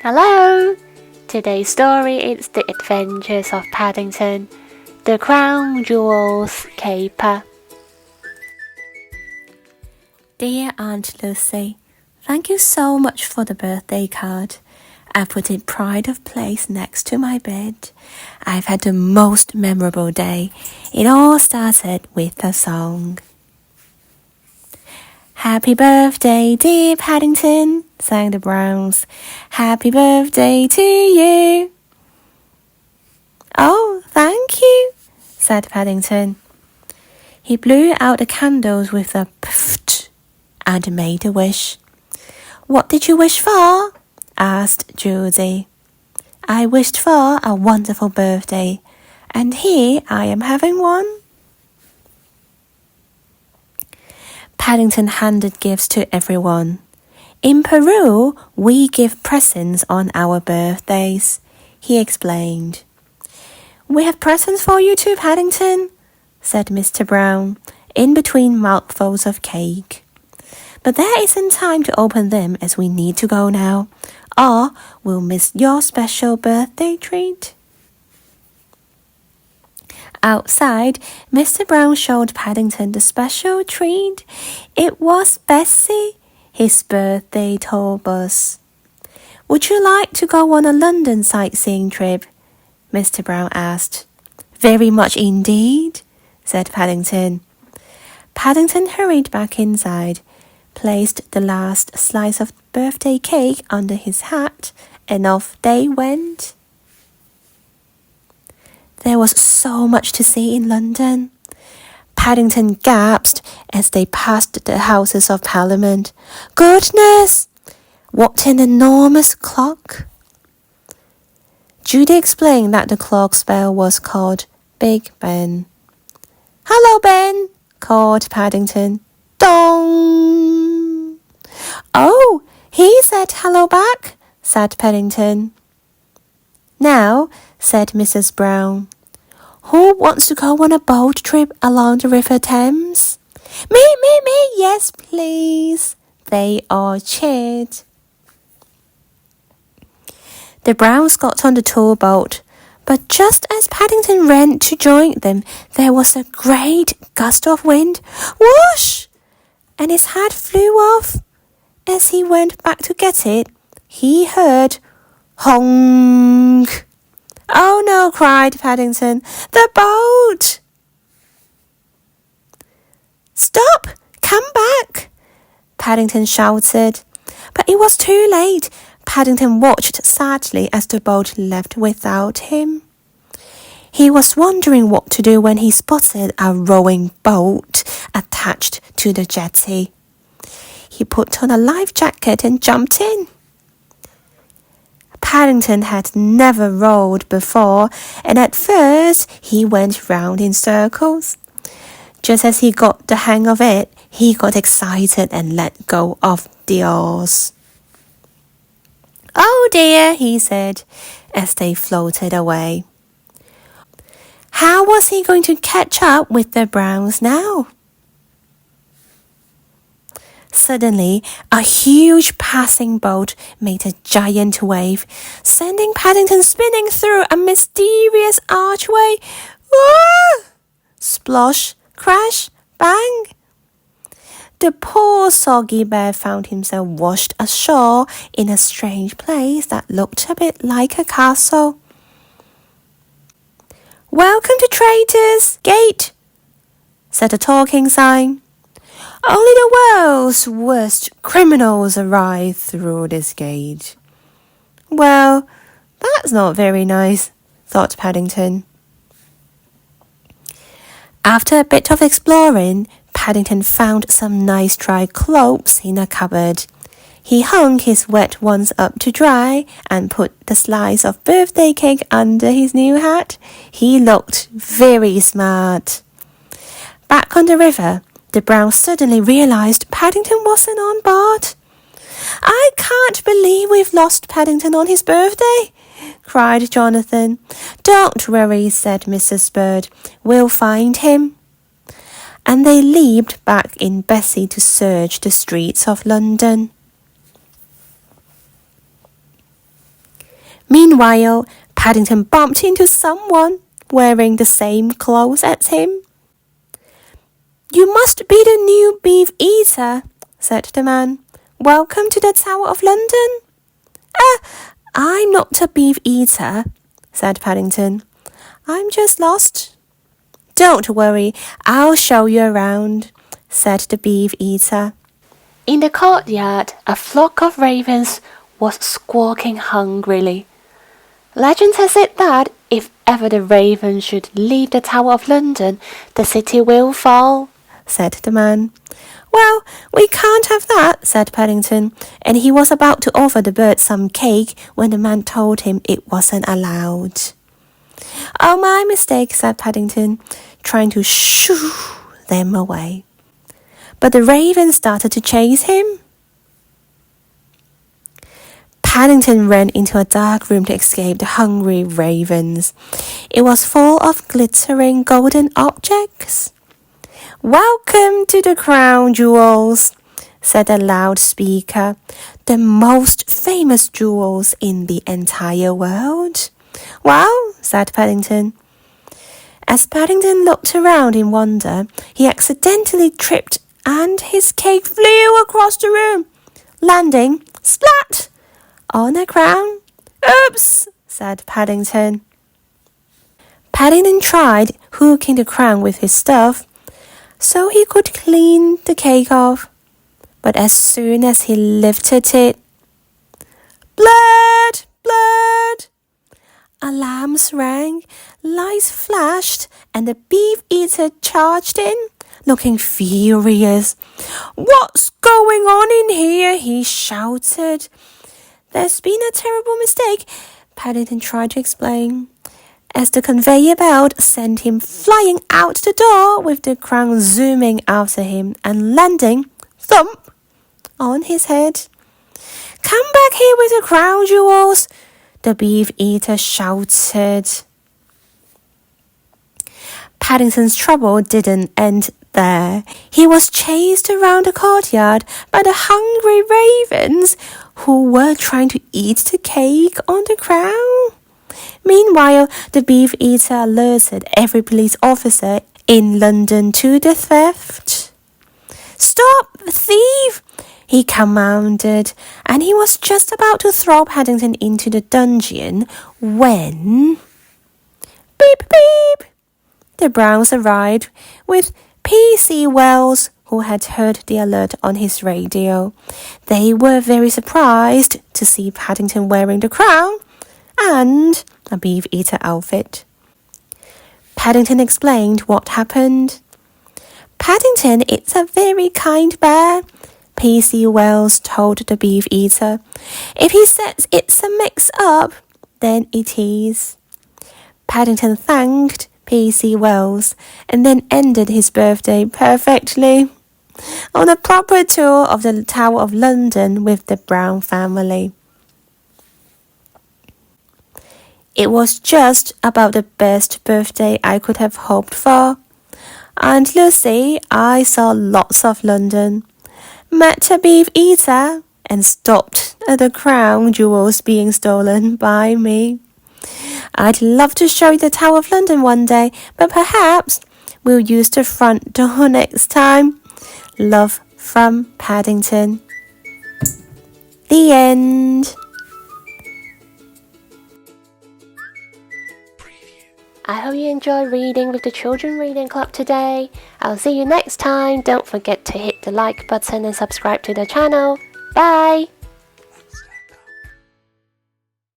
Hello! Today's story is The Adventures of Paddington, the Crown Jewel's Caper. Dear Aunt Lucy, thank you so much for the birthday card. I put it pride of place next to my bed. I've had the most memorable day. It all started with a song. Happy birthday, dear Paddington, sang the Browns. Happy birthday to you. Oh, thank you, said Paddington. He blew out the candles with a pft and made a wish. What did you wish for? Asked Judy. I wished for a wonderful birthday, and here I am having one. Paddington handed gifts to everyone. In Peru, we give presents on our birthdays, he explained. We have presents for you too, Paddington, said Mr. Brown, in between mouthfuls of cake. But there isn't time to open them as we need to go now, or we'll miss your special birthday treat. Outside, Mr. Brown showed Paddington the special treat. It was Bessie, his birthday tour bus. Would you like to go on a London sightseeing trip? Mr. Brown asked. Very much indeed, said Paddington. Paddington hurried back inside, placed the last slice of birthday cake under his hat, and off they went. There was so much to see in London. Paddington gasped as they passed the Houses of Parliament. Goodness! What an enormous clock! Judy explained that the clock's bell was called Big Ben. Hello, Ben, called Paddington. Dong! Oh, he said hello back, said Paddington. Now, said Mrs. Brown, who wants to go on a boat trip along the River Thames? Me, yes, please, they all cheered. The Browns got on the tour boat, but just as Paddington ran to join them, there was a great gust of wind. Whoosh! And his hat flew off. As he went back to get it, he heard honk. Oh no, cried Paddington, the boat! Stop! Come back! Paddington shouted. But it was too late. Paddington watched sadly as the boat left without him. He was wondering what to do when he spotted a rowing boat attached to the jetty. He put on a life jacket and jumped in. Paddington had never rowed before, and at first he went round in circles. Just as he got the hang of it, he got excited and let go of the oars. Oh dear, he said, as they floated away. How was he going to catch up with the Browns now? Suddenly, a huge passing boat made a giant wave, sending Paddington spinning through a mysterious archway. Whoa! Splosh, crash, bang! The poor soggy bear found himself washed ashore in a strange place that looked a bit like a castle. Welcome to Traitor's Gate, said a talking sign. Only the world's worst criminals arrive through this gate. Well, that's not very nice, thought Paddington. After a bit of exploring, Paddington found some nice dry clothes in a cupboard. He hung his wet ones up to dry and put the slice of birthday cake under his new hat. He looked very smart. Back on the river, the Browns suddenly realized Paddington wasn't on board. I can't believe we've lost Paddington on his birthday, cried Jonathan. Don't worry, said Mrs. Bird. We'll find him. And they leaped back in Bessie to search the streets of London. Meanwhile, Paddington bumped into someone wearing the same clothes as him. "You must be the new beef eater," said the man. "Welcome to the Tower of London." I'm not a beef eater," said Paddington. "I'm just lost." "Don't worry, I'll show you around," said the beef eater. In the courtyard, a flock of ravens was squawking hungrily. Legend has it that if ever the ravens should leave the Tower of London, the city will fall, said the man. "Well, we can't have that," said Paddington, and he was about to offer the birds some cake when the man told him it wasn't allowed. "Oh, my mistake," said Paddington, trying to shoo them away. But the ravens started to chase him. Paddington ran into a dark room to escape the hungry ravens. It was full of glittering golden objects. "Welcome to the crown jewels," said the loudspeaker, "the most famous jewels in the entire world." "Wow," said Paddington. As Paddington looked around in wonder, he accidentally tripped and his cake flew across the room, landing splat on a crown. "Oops," said Paddington. Paddington tried hooking the crown with his stuff so he could clean the cake off, but as soon as he lifted it, blood, blood! Alarms rang, lights flashed, and the beef eater charged in, looking furious. "What's going on in here?" he shouted. "There's been a terrible mistake," Paddington tried to explain, as the conveyor belt sent him flying out the door with the crown zooming after him and landing, thump, on his head. "Come back here with the crown jewels," the beef eater shouted. Paddington's trouble didn't end there. He was chased around the courtyard by the hungry ravens who were trying to eat the cake on the crown. Meanwhile, the beef eater alerted every police officer in London to the theft. "Stop the thief!" he commanded, and he was just about to throw Paddington into the dungeon when... Beep, beep! The Browns arrived with P.C. Wells, who had heard the alert on his radio. They were very surprised to see Paddington wearing the crown and a beef eater outfit. Paddington explained what happened. "Paddington is a very kind bear," P.C. Wells told the beef eater. "If he says it's a mix-up, then it is." Paddington thanked P.C. Wells and then ended his birthday perfectly on a proper tour of the Tower of London with the Brown family. It was just about the best birthday I could have hoped for. Aunt Lucy, I saw lots of London, met a beef eater, and stopped at the crown jewels being stolen by me. I'd love to show you the Tower of London one day, but perhaps we'll use the front door next time. Love from Paddington. The end. I hope you enjoyed reading with the Children Reading Club today. I'll see you next time. Don't forget to hit the like button and subscribe to the channel. Bye!